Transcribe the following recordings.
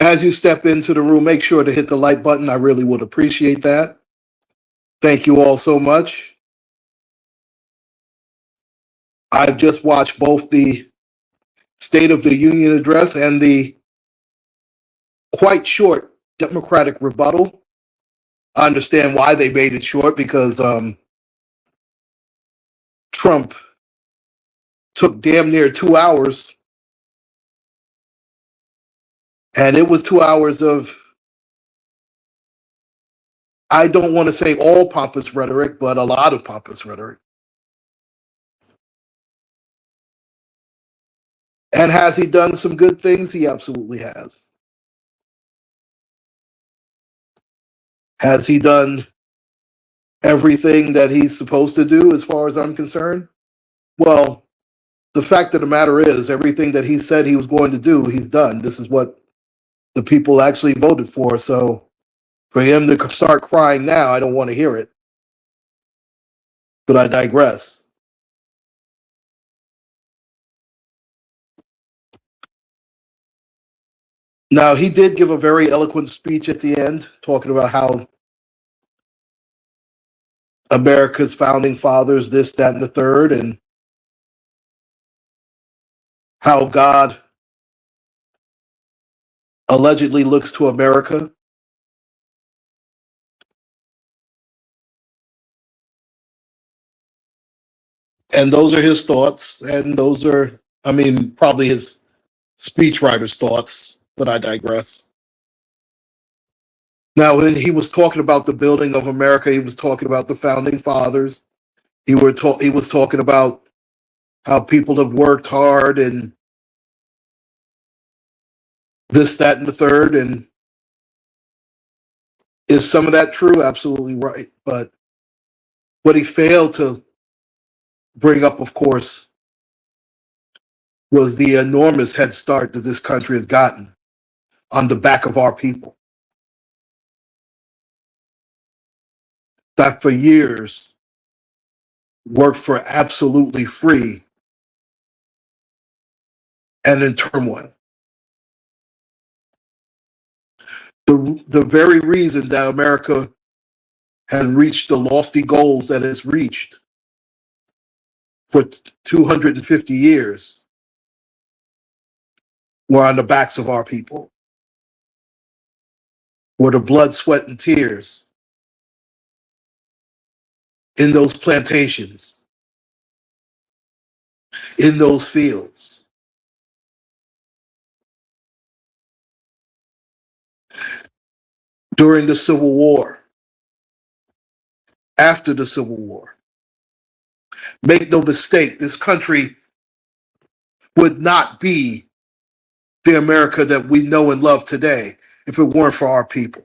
As you step into the room, make sure to hit the like button. I really would appreciate that. Thank you all so much. I've just watched both the State of the Union address and the quite short Democratic rebuttal. I understand why they made it short, because Trump took damn near 2 hours, and it was 2 hours of, I don't want to say all pompous rhetoric, but a lot of pompous rhetoric. And has he done some good things? He absolutely has. Has he done everything that he's supposed to do as far as I'm concerned? Well, the fact of the matter is, everything that he said he was going to do, he's done. This is what the people actually voted for. So for him to start crying now, I don't want to hear it. But I digress. Now, he did give a very eloquent speech at the end, talking about how America's founding fathers, this, that, and the third, and how God allegedly looks to America. And those are his thoughts, and those are, probably his speechwriter's thoughts, but I digress. Now, when he was talking about the building of America, he was talking about the founding fathers. He was talking about how people have worked hard and this, that, and the third. And is some of that true? Absolutely right. But what he failed to bring up, of course, was the enormous head start that this country has gotten on the back of our people. That for years worked for absolutely free and in turmoil. The very reason that America has reached the lofty goals that it's reached for 250 years were on the backs of our people, were the blood, sweat, and tears in those plantations, in those fields. During the Civil War, after the Civil War. Make no mistake, this country would not be the America that we know and love today if it weren't for our people.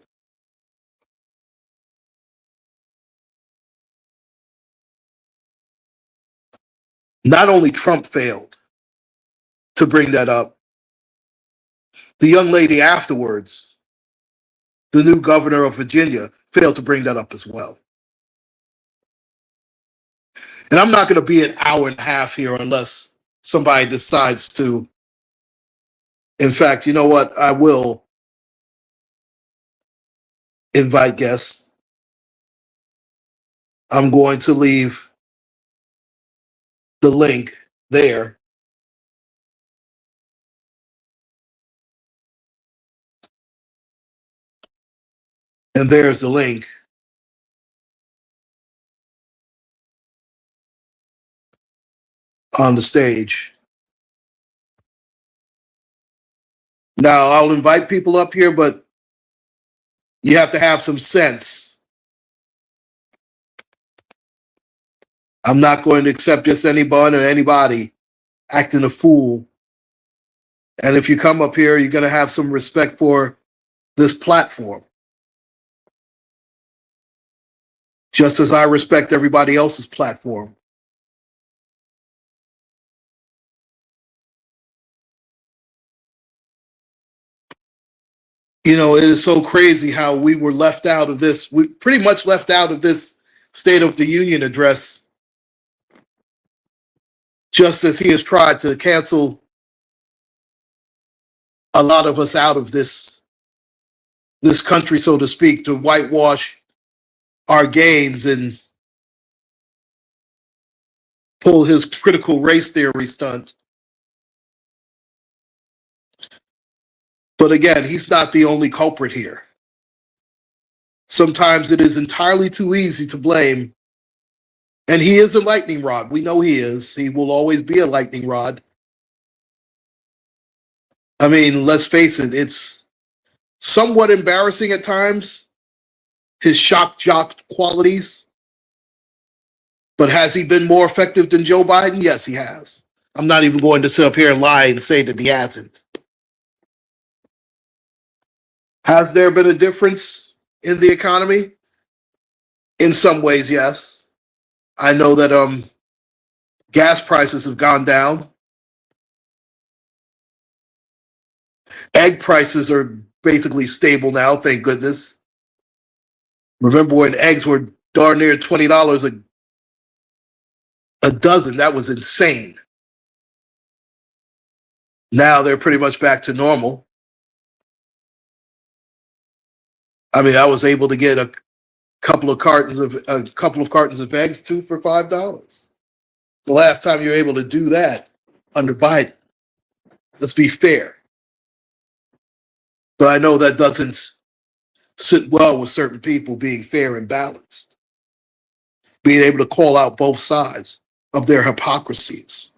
Not only Trump failed to bring that up, the young lady afterwards, the new governor of Virginia, failed to bring that up as well. And I'm not going to be an hour and a half here unless somebody decides to. In fact, you know what? I will invite guests. I'm going to leave the link there. And there's the link. On the stage. Now, I'll invite people up here, but you have to have some sense. I'm not going to accept just anyone or anybody acting a fool. And if you come up here, you're going to have some respect for this platform. Just as I respect everybody else's platform. You know, it is so crazy how we were left out of this. We pretty much left out of this State of the Union address, just as he has tried to cancel a lot of us out of this this country, so to speak, to whitewash our gains and pull his critical race theory stunt. But again, he's not the only culprit here. Sometimes it is entirely too easy to blame. And he is a lightning rod. We know he is. He will always be a lightning rod. I mean, let's face it, it's somewhat embarrassing at times, his shock jock qualities. But has he been more effective than Joe Biden? Yes, he has. I'm not even going to sit up here and lie and say that he hasn't. Has there been a difference in the economy? In some ways, yes. I know that gas prices have gone down. Egg prices are basically stable now, thank goodness. Remember when eggs were darn near $20 a dozen? That was insane. Now they're pretty much back to normal. I mean, I was able to get a couple of cartons of eggs too for $5. The last time you were able to do that under Biden. Let's be fair. But I know that doesn't sit well with certain people, being fair and balanced, being able to call out both sides of their hypocrisies.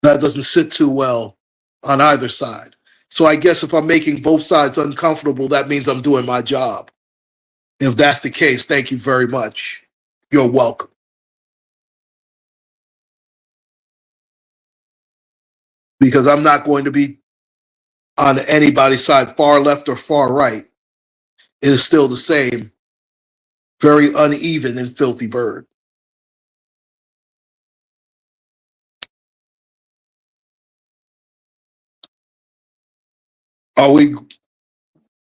That doesn't sit too well on either side. So I guess if I'm making both sides uncomfortable, that means I'm doing my job. If that's the case, thank you very much. You're welcome. Because I'm not going to be on anybody's side, far left or far right. It is still the same, very uneven and filthy bird. Are we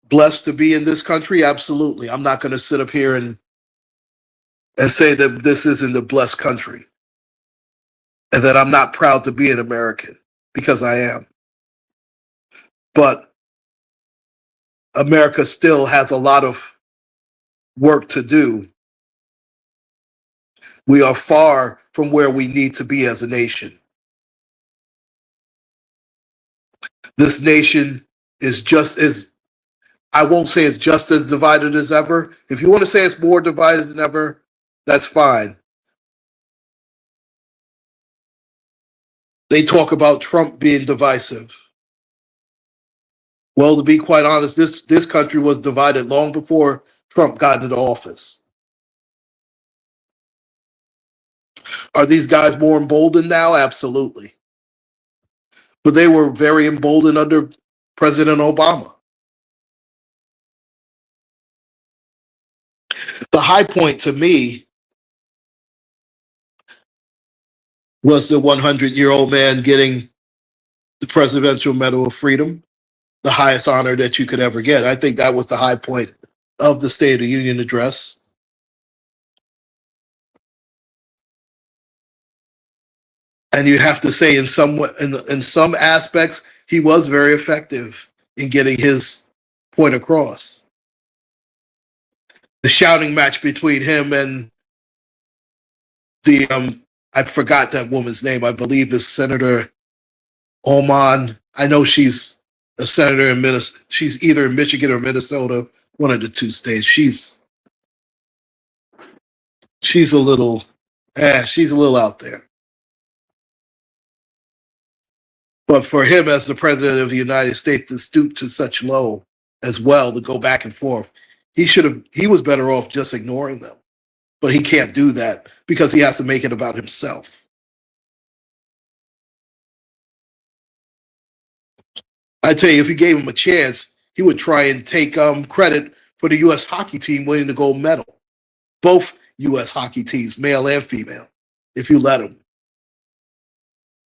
blessed to be in this country? Absolutely. I'm not going to sit up here and say that this isn't a blessed country and that I'm not proud to be an American, because I am. But America still has a lot of work to do. We are far from where we need to be as a nation. This nation is just as, I won't say it's just as divided as ever. If you want to say it's more divided than ever, that's fine. They talk about Trump being divisive. Well, to be quite honest, this country was divided long before Trump got into office. Are these guys more emboldened now? Absolutely. But they were very emboldened under President Obama. The high point to me was the 100-year-old man getting the Presidential Medal of Freedom, the highest honor that you could ever get. I think that was the high point of the State of the Union address. And you have to say, in some aspects, he was very effective in getting his point across. The shouting match between him and the I forgot that woman's name. I believe is Senator Oman. I know she's a senator in Minnesota. She's either in Michigan or Minnesota, one of the two states. She's a little out there. But for him as the president of the United States to stoop to such low as well, to go back and forth, he was better off just ignoring them. But he can't do that because he has to make it about himself. I tell you, if you gave him a chance, he would try and take credit for the U.S. hockey team winning the gold medal. Both U.S. hockey teams, male and female, if you let him.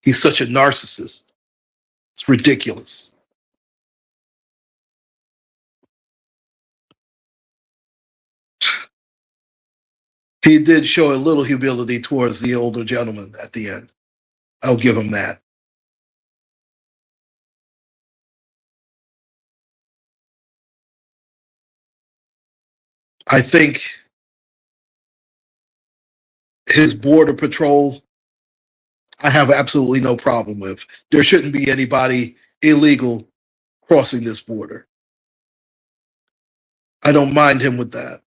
He's such a narcissist. It's ridiculous. He did show a little humility towards the older gentleman at the end. I'll give him that. I think his border patrol, I have absolutely no problem with. There shouldn't be anybody illegal crossing this border. I don't mind him with that.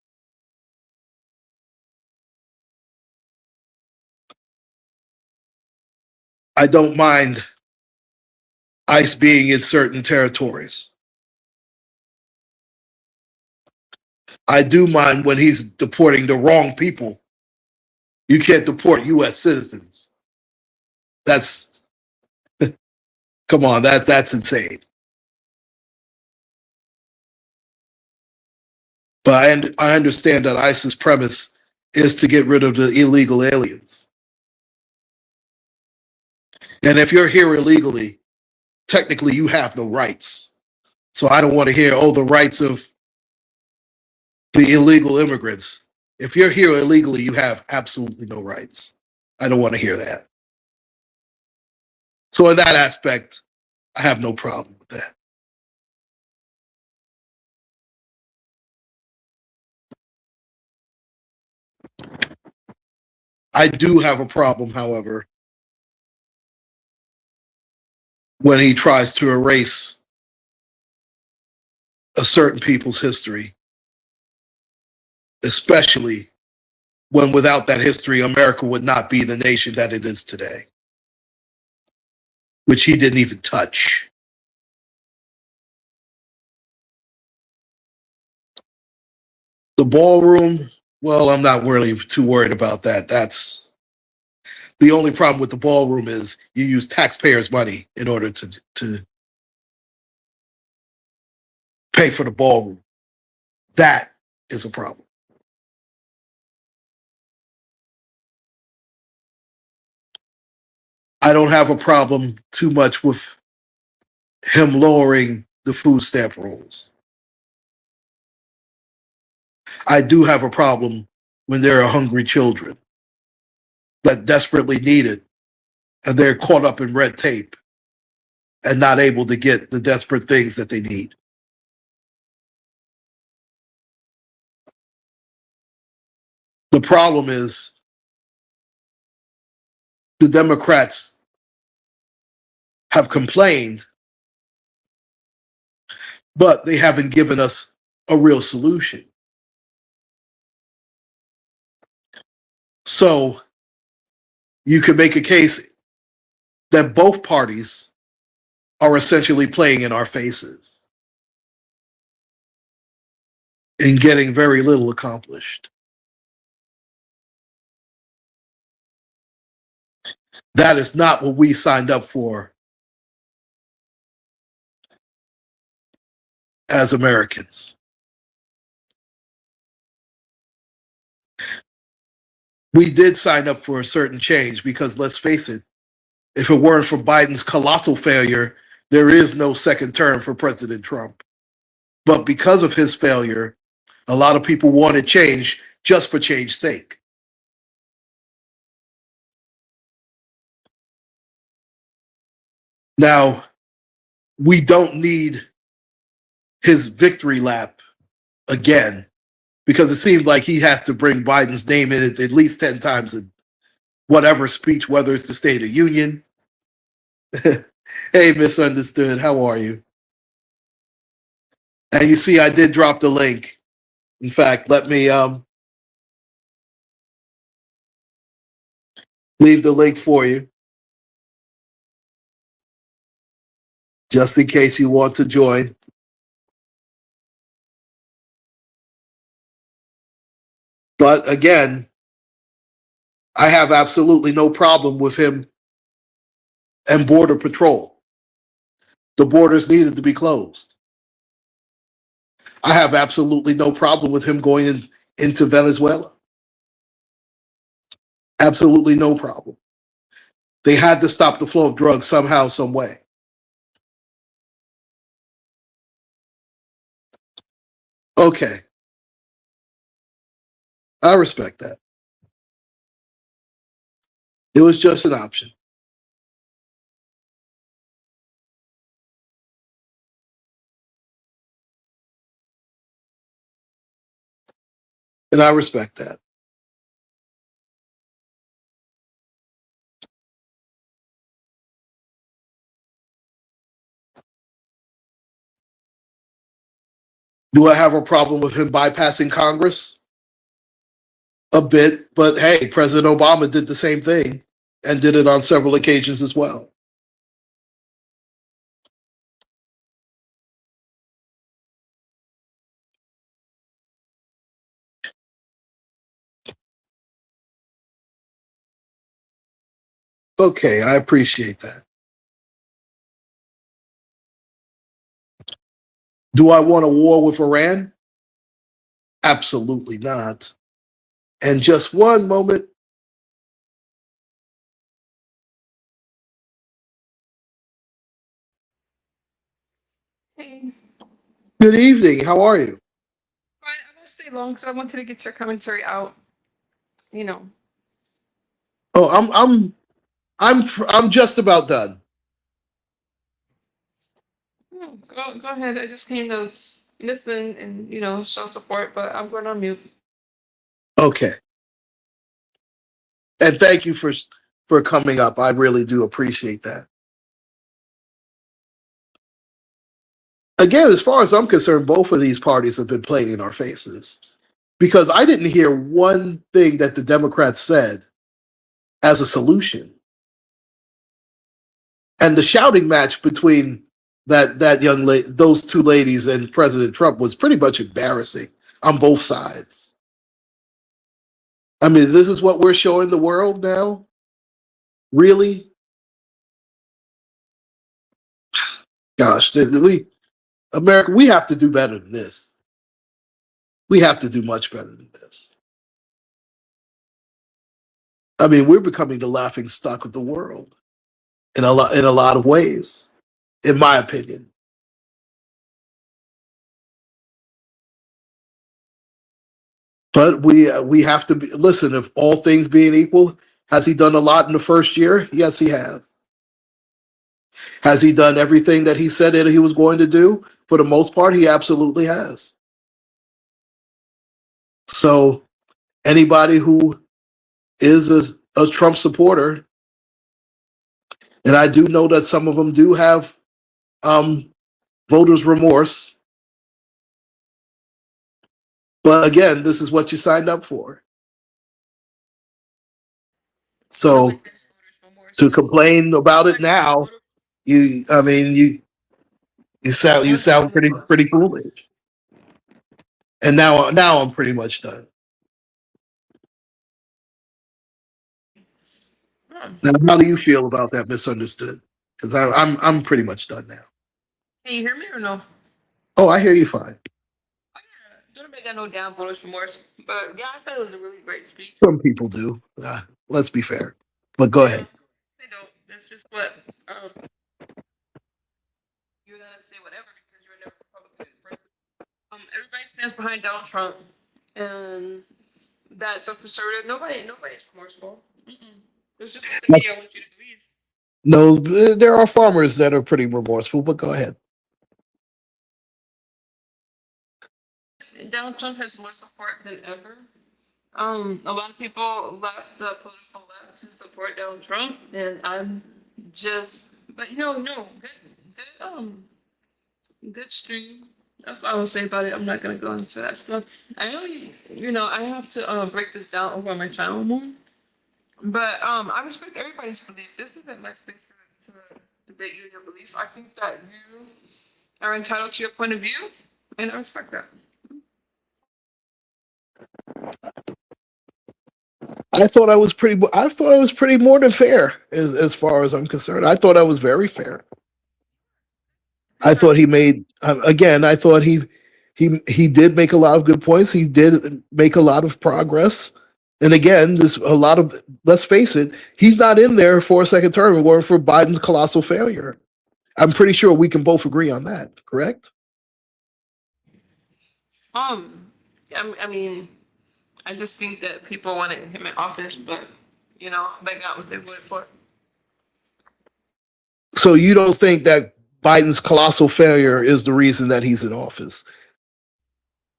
I don't mind ICE being in certain territories. I do mind when he's deporting the wrong people. You can't deport U.S. citizens. That's come on, that's insane. But I understand that ICE's premise is to get rid of the illegal aliens. And if you're here illegally, technically you have no rights. So I don't want to hear, oh, the rights of the illegal immigrants. If you're here illegally, you have absolutely no rights. I don't want to hear that. So in that aspect, I have no problem with that. I do have a problem, however, when he tries to erase a certain people's history, especially when without that history, America would not be the nation that it is today, which he didn't even touch. The ballroom, well, I'm not really too worried about that. That's the only problem with the ballroom is you use taxpayers' money in order to pay for the ballroom. That is a problem. I don't have a problem too much with him lowering the food stamp rolls. I do have a problem when there are hungry children that desperately need it and they're caught up in red tape and not able to get the desperate things that they need. The problem is the Democrats have complained, but they haven't given us a real solution. So you could make a case that both parties are essentially playing in our faces and getting very little accomplished. That is not what we signed up for as Americans. We did sign up for a certain change because let's face it, if it weren't for Biden's colossal failure, there is no second term for President Trump. But because of his failure, a lot of people wanted change just for change's sake. Now, we don't need his victory lap again because it seems like he has to bring Biden's name in it at least 10 times in whatever speech, whether it's the State of Union. Hey, misunderstood. How are you? And you see, I did drop the link. In fact, let me leave the link for you, just in case you want to join. But again, I have absolutely no problem with him and Border Patrol. The borders needed to be closed. I have absolutely no problem with him going into Venezuela. Absolutely no problem. They had to stop the flow of drugs somehow, some way. Okay, I respect that. It was just an option. And I respect that. Do I have a problem with him bypassing Congress? A bit, but hey, President Obama did the same thing and did it on several occasions as well. Okay, I appreciate that. Do I want a war with Iran? Absolutely not. And just one moment. Hey, Good evening. How are you? fine. I won't stay long because I wanted to get your commentary out. You know, Oh, I'm just about done. go ahead. I just came to listen and show support, but I'm going on mute. Okay. And thank you for coming up. I really do appreciate that. Again, as far as I'm concerned, both of these parties have been playing in our faces because I didn't hear one thing that the Democrats said as a solution. And the shouting match between those two ladies and President Trump was pretty much embarrassing on both sides. I mean, this is what we're showing the world now? Really? Gosh, America, we have to do better than this. We have to do much better than this. I mean, we're becoming the laughing stock of the world in a lot of ways, in my opinion. But we have to listen. If all things being equal, has he done a lot in the first year? Yes, he has. Has he done everything that he said that he was going to do? For the most part, he absolutely has. So anybody who is a Trump supporter, and I do know that some of them do have um, voters' remorse. But again, this is what you signed up for. Nobody So has voters remorse. to complain about it Nobody has now, voter. I mean, you Nobody has sound remorse. pretty foolish. And now I'm pretty much done. Hmm. Now, how do you feel about that misunderstood? Because I'm pretty much done now. Can you hear me or no? Oh, I hear you fine. Oh, yeah. Nobody got no damn voters remorse. But yeah, I thought it was a really great speech. Some people do. Let's be fair. But go They ahead. don't. They don't. That's just what you're gonna say whatever because you're never Republican person. Everybody stands behind Donald Trump, and that's a conservative. Nobody's remorseful. Mm-mm. It's just what the media wants you to believe. No, there are farmers that are pretty remorseful. But go ahead. Donald Trump has more support than ever. A lot of people left the political left to support Donald Trump, and I'm just, but no, good stream. That's all I will say about it. I'm not gonna go into that stuff. I know I have to break this down over on my channel more. But I respect everybody's belief. This isn't my space to debate you and your belief. I think that you are entitled to your point of view, and I respect that. I thought I was pretty more than fair as far as I'm concerned. I thought I was very fair. I thought he made again. I thought he did make a lot of good points. He did make a lot of progress. And again, there's a lot of let's face it, he's not in there for a second term. We're for Biden's colossal failure. I'm pretty sure we can both agree on that. Correct? I mean, I just think that people wanted him in office, but they got what they voted for. So you don't think that Biden's colossal failure is the reason that he's in office?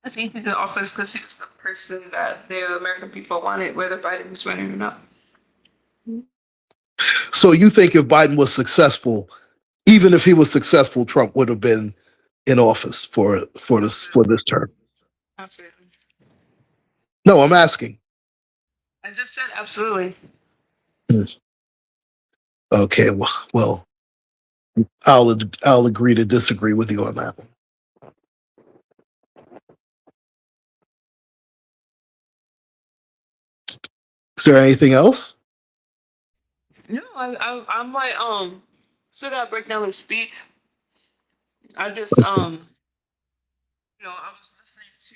I think he's in office because he was the person that the American people wanted, whether Biden was running or not. So you think if Biden was successful, even if he was successful, Trump would have been in office for this term? Absolutely. No, I'm asking. I just said absolutely. Hmm. Okay, well, I'll agree to disagree with you on that one. Is there anything else? No, I might so that I break down the speech. I just I was listening to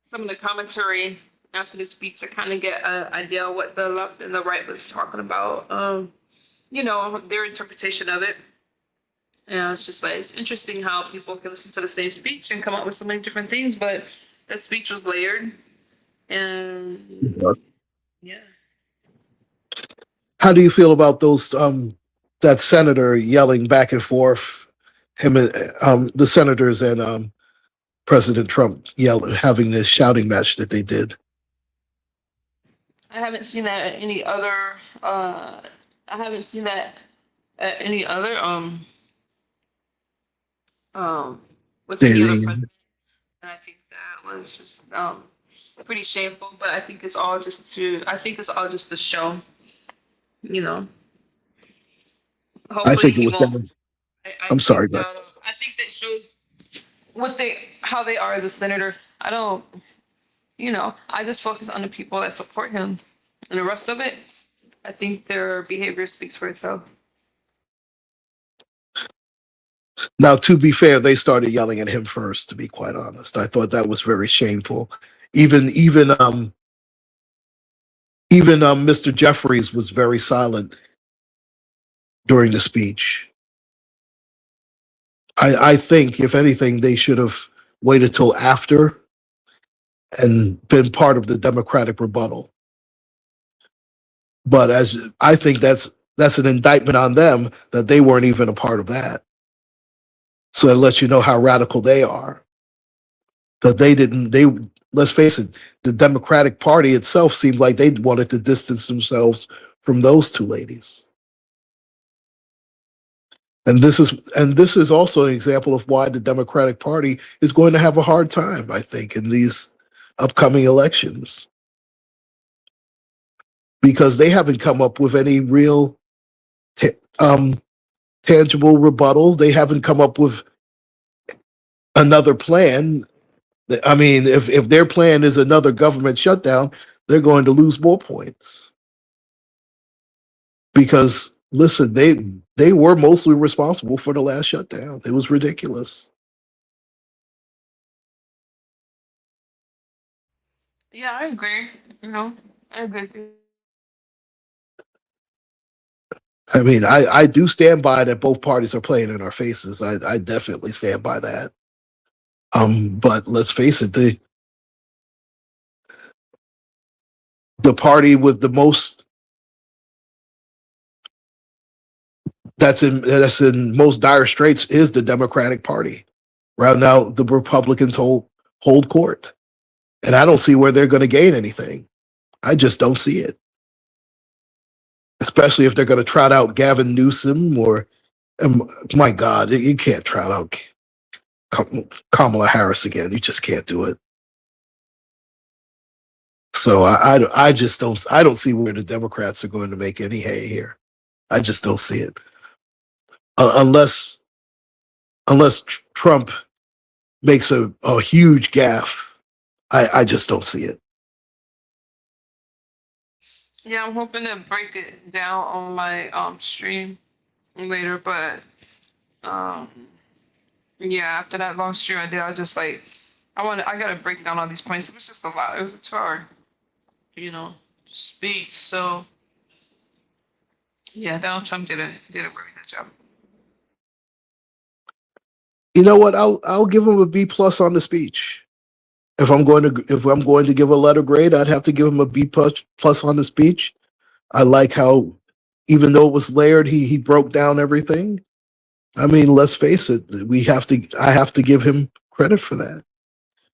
some of the commentary after the speech to kind of get an idea of what the left and the right was talking about. Their interpretation of it. And it's just like it's interesting how people can listen to the same speech and come up with so many different things, but the speech was layered and yeah. How do you feel about those that senator yelling back and forth, him and the senators and President Trump yelling, having this shouting match that they did? I haven't seen that at any other I haven't seen that at any other um with any other They, president. And I think that was just pretty shameful, but I think it's all just a show, you know. I Hopefully think it he was. won't. I I'm think sorry, but I think that shows how they are as a senator. I don't I just focus on the people that support him. And the rest of it, I think their behavior speaks for itself. now to be fair, they started yelling at him first. To be quite honest, I thought that was very shameful. Even even even Mr. Jeffries was very silent during the speech. I think, if anything, they should have waited till after and been part of the Democratic rebuttal. But as I think that's an indictment on them that they weren't even a part of that. So it lets you know how radical they are. That they didn't. They Let's face it, the Democratic Party itself seemed like they wanted to distance themselves from those two ladies. And this is also an example of why the Democratic Party is going to have a hard time, I think, in these upcoming elections, because they haven't come up with any real um, tangible rebuttal. They haven't come up with another plan. I mean, if their plan is another government shutdown, they're going to lose more points. Because listen, they were mostly responsible for the last shutdown. It was ridiculous. Yeah, I agree. I agree. I mean, I do stand by that both parties are playing in our faces. I definitely stand by that. But let's face it, the party with the most that's in most dire straits is the Democratic Party. Right now, the Republicans hold court, and I don't see where they're going to gain anything. I just don't see it, especially if they're going to trot out Gavin Newsom or, my God, you can't trot out Kamala Harris again. You just can't do it. So I just don't see where the Democrats are going to make any hay here. I just don't see it, unless Trump makes a huge gaffe. I just don't see it. Yeah, I'm hoping to break it down on my stream later, but um yeah, after that long stream I did, I just like I gotta break down all these points. It was just a lot. It was a 2 hour, you know, speech. So yeah, Donald Trump did a very good job. You know what? I'll give him a B plus on the speech. If I'm going to give a letter grade, I'd have to give him a B plus on the speech. I like how, even though it was layered, he broke down everything. I mean, let's face it, I have to give him credit for that.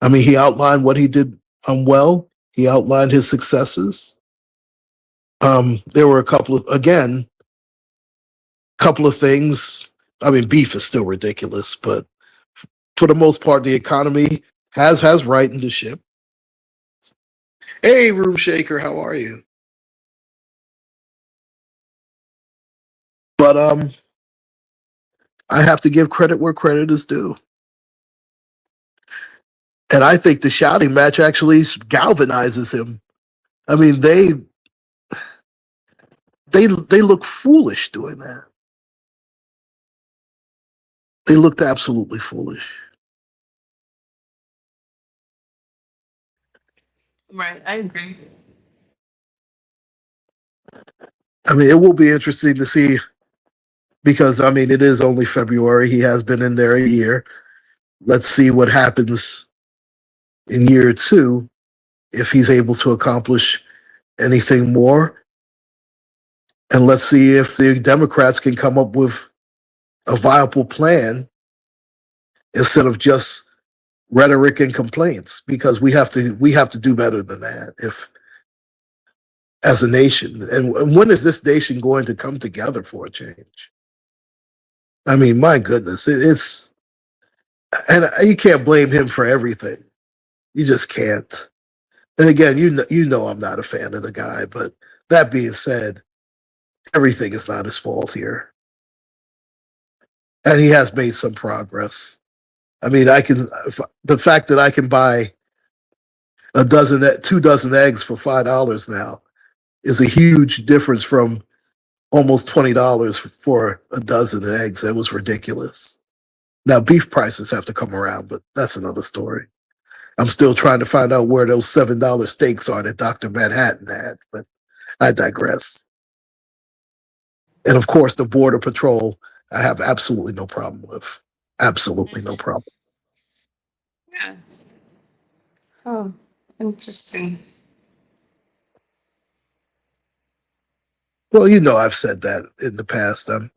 I mean, he outlined what he did well. He outlined his successes. There were a couple of things. I mean, beef is still ridiculous, but for the most part, the economy has rightened the ship. Hey, Room Shaker, how are you? But I have to give credit where credit is due, and I think the shouting match actually galvanizes him. I mean, they look foolish doing that. They looked absolutely foolish. Right, I agree. I mean, it will be interesting to see because I mean, it is only February. He has been in there a year. Let's see what happens in year two if he's able to accomplish anything more. And let's see if the Democrats can come up with a viable plan instead of just rhetoric and complaints, because we have to do better than that if as a nation. And when is this nation going to come together for a change? I mean, my goodness, it's and you can't blame him for everything. You just can't. And again, you know I'm not a fan of the guy, but that being said, everything is not his fault here, and he has made some progress. I mean, the fact that I can buy two dozen eggs for $5 now is a huge difference from almost $20 for a dozen eggs. That was ridiculous. Now beef prices have to come around, but that's another story. I'm still trying to find out where those $7 steaks are that Dr. Manhattan had, but I digress. And of course, the Border Patrol, I have absolutely no problem with. Absolutely no Mhm. problem. Yeah. Oh, interesting. Well, you know, I've said that in the past, and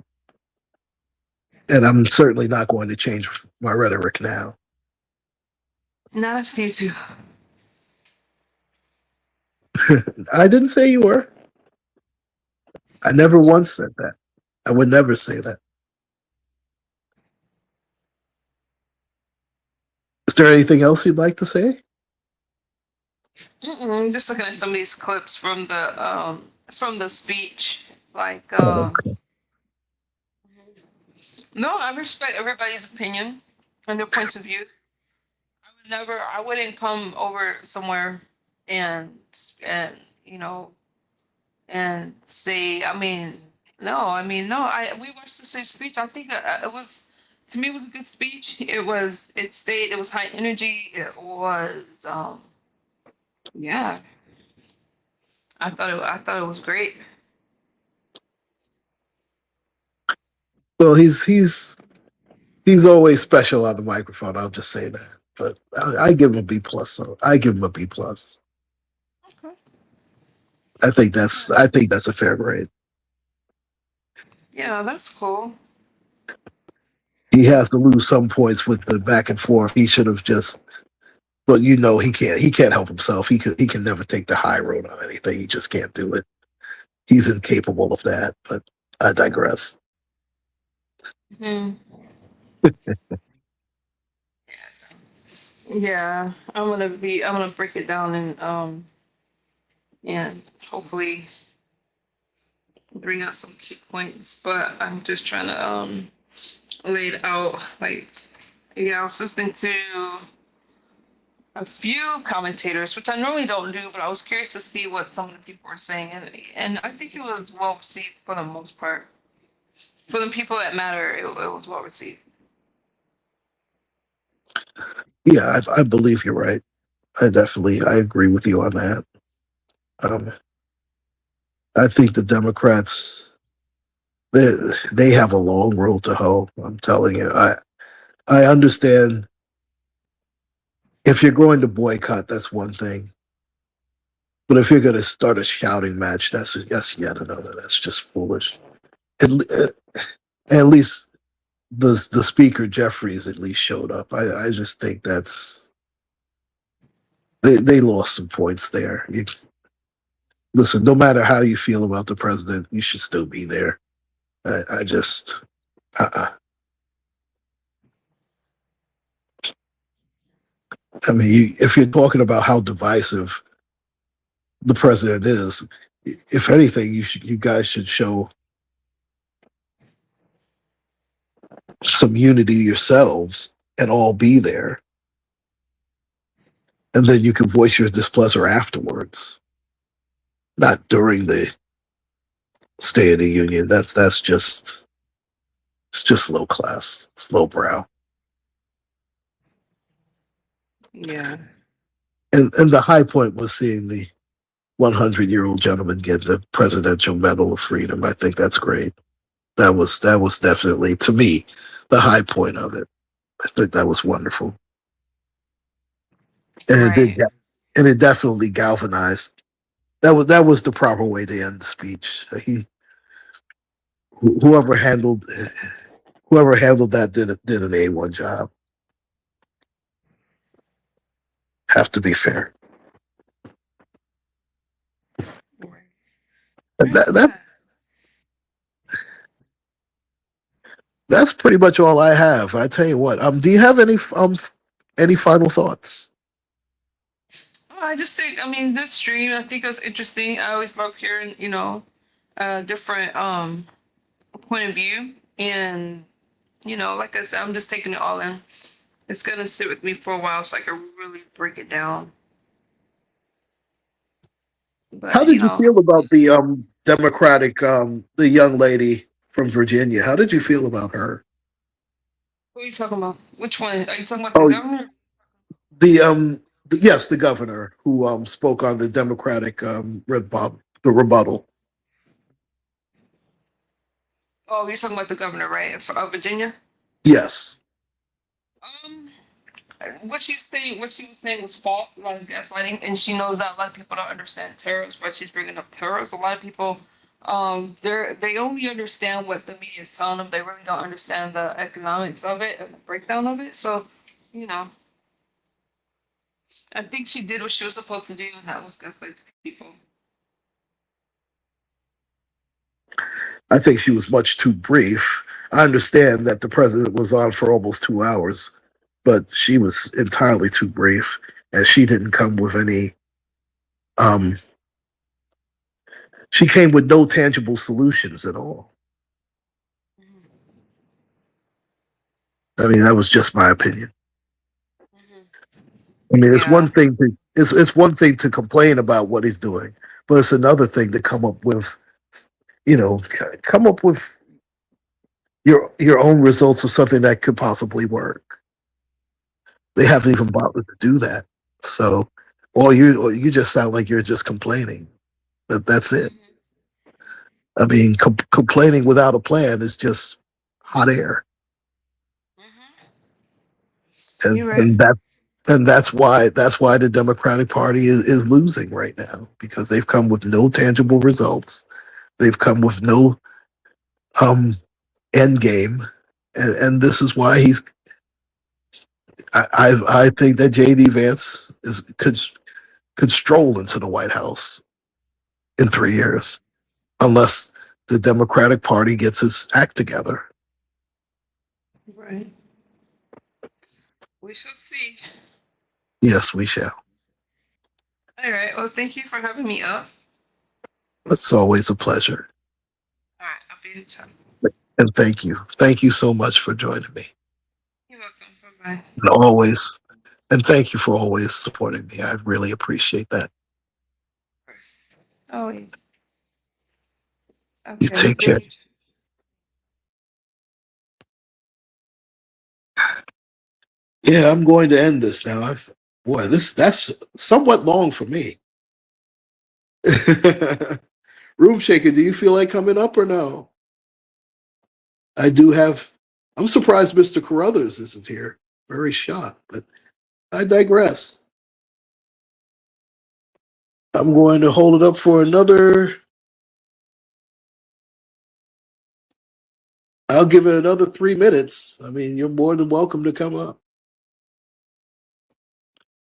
I'm certainly not going to change my rhetoric now. Now that's new too. I didn't say you were. I never once said that. I would never say that. Is there anything else you'd like to say? Just looking at some of these clips from the speech, like no, I respect everybody's opinion and their points of view. I wouldn't come over somewhere and and you know and say, no, we watched the same speech. I think it was, to me, it was a good speech. It was high energy. It was, yeah, I thought it was great. Well, he's always special on the microphone. I'll just say that. But I give him a B plus. So I give him a B plus. Okay. I think that's a fair grade. Yeah, that's cool. He has to lose some points with the back and forth. He should have just. But you know he can't help himself. He can never take the high road on anything. He just can't do it. He's incapable of that. But I digress. Hmm. Yeah, I'm gonna break it down and hopefully bring out some key points. But I'm just trying to lay it out. Like, yeah, I was listening to a few commentators, which I normally don't do, but I was curious to see what some of the people were saying, and I think it was well received for the most part. For the people that matter, it was well received. Yeah, I believe you're right. I agree with you on that. Um, I think the Democrats they they have a long road to hoe. I'm telling you. I understand if you're going to boycott, that's one thing. But if you're going to start a shouting match, that's yet another. That's just foolish. At least the speaker Jeffries at least showed up. I just think that's they lost some points there. Listen, no matter how you feel about the president, you should still be there. I just, uh-uh. I mean, if you're talking about how divisive the president is, if anything, you guys should show some unity yourselves and all be there, and then you can voice your displeasure afterwards, not during the State of the Union. That's just it's just low class, it's low brow. Yeah. And the high point was seeing the 100-year-old gentleman get the Presidential Medal of Freedom. I think that's great. That was definitely, to me, the high point of it. I think that was wonderful, and it did, Right. and it definitely galvanized. That was the proper way to end the speech. Whoever handled that did an A1 job. Have to be fair. Right. And Right. Yeah. that's pretty much all I have. I tell you what. Do you have any final thoughts? I just think, I mean, this stream, I think it was interesting. I always love hearing, different point of view, and like I said, I'm just taking it all in. It's gonna sit with me for a while, so I can really break it down. How But did you feel about the Democratic the young lady from Virginia? How did you feel about her? who are you talking about? Which one? Are you talking about the Oh, governor? yes, the governor who spoke on the Democratic the rebuttal. Oh, you're talking about the governor, right? Of Virginia. Yes. Um, what she was saying was false, a lot of gaslighting, and she knows that a lot of people don't understand tariffs, but she's bringing up tariffs. A lot of people, they only understand what the media is telling them. They really don't understand the economics of it and the breakdown of it. So, you know, I think she did what she was supposed to do, and that was gaslight people. I think she was much too brief. I understand that the president was on for almost 2 hours, but she was entirely too brief, and she didn't come with any. Um, she came with no tangible solutions at all. Mm-hmm. I mean, that was just my opinion. Mm-hmm. I mean, Yeah. it's one thing to complain about what he's doing, but it's another thing to come up with your own results of something that could possibly work. They haven't even bothered to do that. So, or you just sound like you're just complaining. That's it. Mm-hmm. I mean, complaining without a plan is just hot air, Mm-hmm. and, You're right. and that and that's why the Democratic Party is losing right now because they've come with no tangible results. They've come with no um, end game, and this is why he's. I think that JD Vance could stroll into the White House in 3 years unless the Democratic Party gets its act together. Right. We shall see. Yes, we shall. All right. Well, thank you for having me up. It's always a pleasure. All right. I'll be in touch. And thank you. Thank you so much for joining me. You're welcome. Bye bye. And always, and thank you for always supporting me. I really appreciate that. First. Always. You Okay. take care. Thank you. Yeah, I'm going to end this now. Boy, that's somewhat long for me. Room Shaker, do you feel like coming up or no? I do have. I'm surprised Mr. Carruthers isn't here. Very shocked, but I digress. I'm going to hold it up for another. I'll give it another 3 minutes. I mean, you're more than welcome to come up.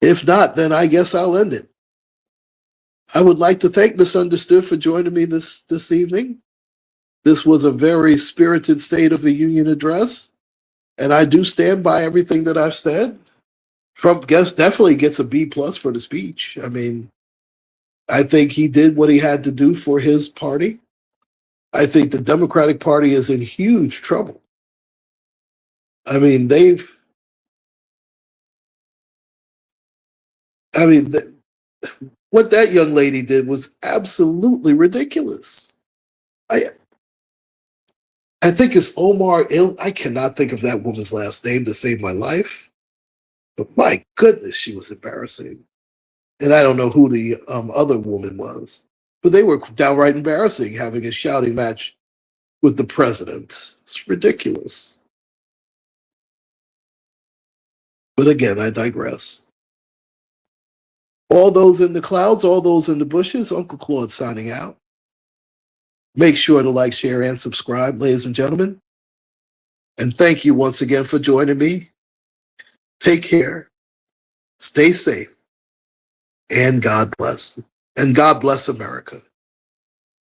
If not, then I guess I'll end it. I would like to thank Misunderstood for joining me this evening. This was a very spirited State of the Union address, and I do stand by everything that I've said. Trump definitely gets a B plus for the speech. I mean, I think he did what he had to do for his party. I think the Democratic Party is in huge trouble. I mean, what that young lady did was absolutely ridiculous. I think it's I cannot think of that woman's last name to save my life. But my goodness, she was embarrassing. And I don't know who the other woman was. But they were downright embarrassing, having a shouting match with the president. It's ridiculous. But again, I digress. All those in the clouds, all those in the bushes, UncleClaude signing out. Make sure to like, share, and subscribe, ladies and gentlemen. And thank you once again for joining me. Take care, stay safe, and God bless. And God bless America.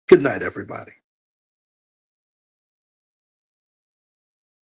Good night, everybody.